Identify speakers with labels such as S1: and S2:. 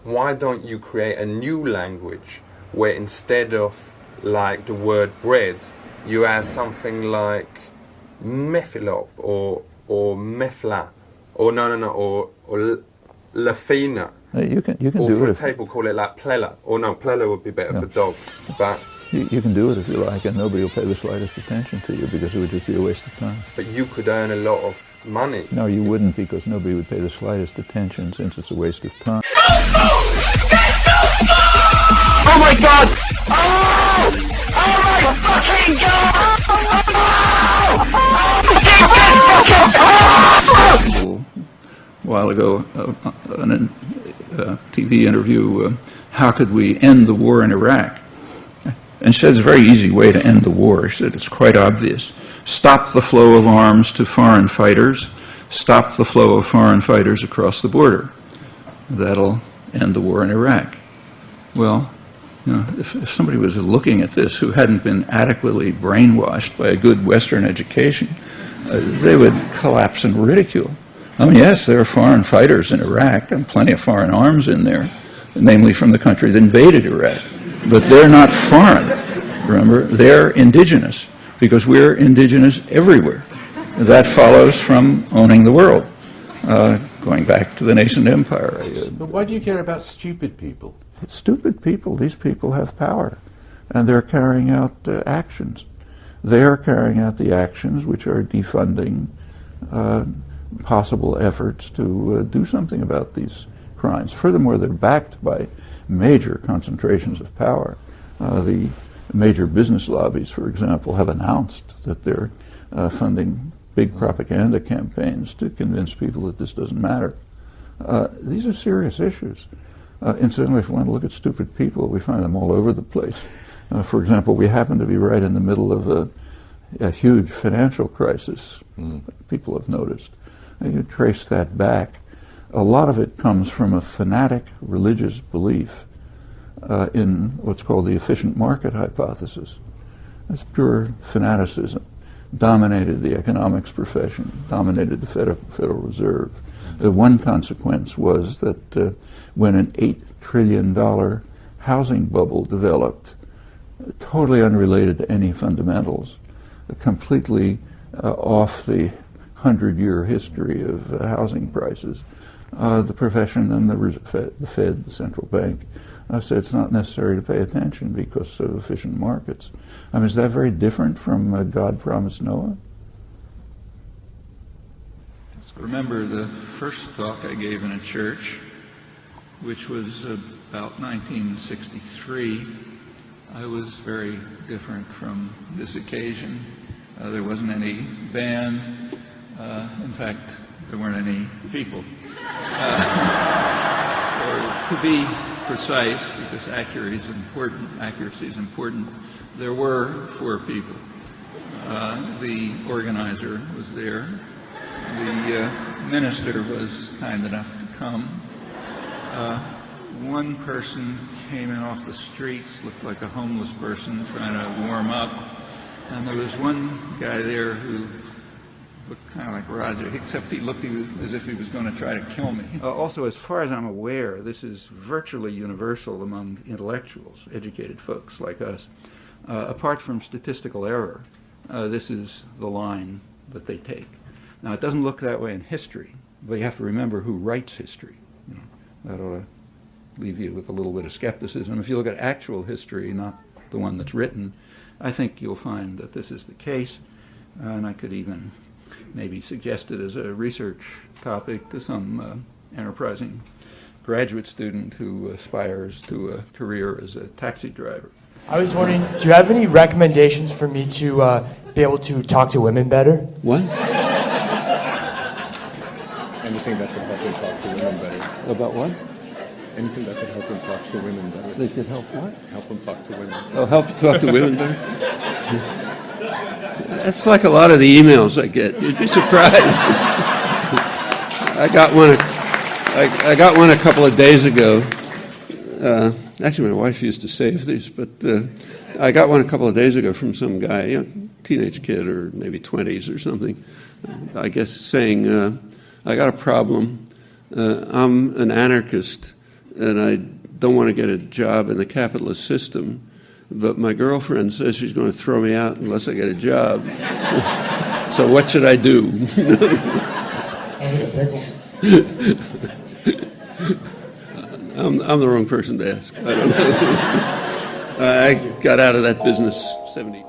S1: why don't you create a new language where instead of like the word bread, you add something like methylop or methla, or or lafina.
S2: You can
S1: or
S2: do
S1: for
S2: it.
S1: a table, call it like plella. Or no, plella would be better for dog. But
S2: you can do it if you like, and nobody will pay the slightest attention to you because it would just be a waste of time.
S1: But you could earn a lot of money.
S2: No, you wouldn't, because nobody would pay the slightest attention since it's a waste of time.
S3: Oh my God! Oh! Oh my fucking God!
S2: A while ago, in a TV interview, how could we end the war in Iraq? And she said, it's a very easy way to end the war. She said, it's quite obvious. Stop the flow of arms to foreign fighters. Stop the flow of foreign fighters across the border. That'll end the war in Iraq. Well, you know, if somebody was looking at this who hadn't been adequately brainwashed by a good Western education, they would collapse in ridicule. I mean, yes, there are foreign fighters in Iraq and plenty of foreign arms in there, namely from the country that invaded Iraq. But they're not foreign, remember, they're indigenous, because we're indigenous everywhere. That follows from owning the world, going back to the nascent empire.
S4: But why do you care about stupid people?
S2: Stupid people, these people have power, and they're carrying out actions. They are carrying out the actions which are defunding possible efforts to do something about these crimes. Furthermore, they're backed by major concentrations of power. The major business lobbies, for example, have announced that they're funding big propaganda campaigns to convince people that this doesn't matter. These are serious issues. Incidentally, if we want to look at stupid people, we find them all over the place. For example, we happen to be right in the middle of a huge financial crisis. People have noticed. You trace that back. A lot of it comes from a fanatic religious belief in what's called the efficient market hypothesis. That's pure fanaticism. Dominated the economics profession, dominated the Federal Reserve. One consequence was that when an $8 trillion housing bubble developed, totally unrelated to any fundamentals, completely off the 100-year history of housing prices, the profession and the Fed, the central bank, said it's not necessary to pay attention because of efficient markets. I mean, is that very different from God promised Noah?
S5: Remember the first talk I gave in a church, which was about 1963. I was very different from this occasion. There wasn't any band. In fact, there weren't any people. Or to be precise, because accuracy is important, there were 4 people. The organizer was there. The minister was kind enough to come. One person came in off the streets, looked like a homeless person trying to warm up. And there was one guy there who looked kind of like Roger, except he looked as if he was going to try to kill me. Also, as far as I'm aware, this is virtually universal among intellectuals, educated folks like us. Apart from statistical error, this is the line that they take. Now, it doesn't look that way in history, but you have to remember who writes history. You know, that ought to leave you with a little bit of skepticism. If you look at actual history, not the one that's written, I think you'll find that this is the case, and I could even maybe suggest it as a research topic to some enterprising graduate student who aspires to a career as a taxi driver.
S6: I was wondering, do you have any recommendations for me to be able to talk to women better?
S2: What?
S7: Anything that could help him talk to women better.
S2: About what?
S7: Anything that could help him talk to women better.
S2: They could help what?
S7: Help him talk to women.
S2: Oh, help talk to women better? That's like a lot of the emails I get. You'd be surprised. I got one a couple of days ago. Actually, my wife used to save these, but I got one a couple of days ago from some guy, you know, teenage kid or maybe 20s or something, I guess, saying, I got a problem. I'm an anarchist,
S8: and I don't want to get a job in the capitalist system, but my girlfriend says she's going to throw me out unless I get a job. So what should I do? I'm the wrong person to ask. I don't know. I got out of that business 70.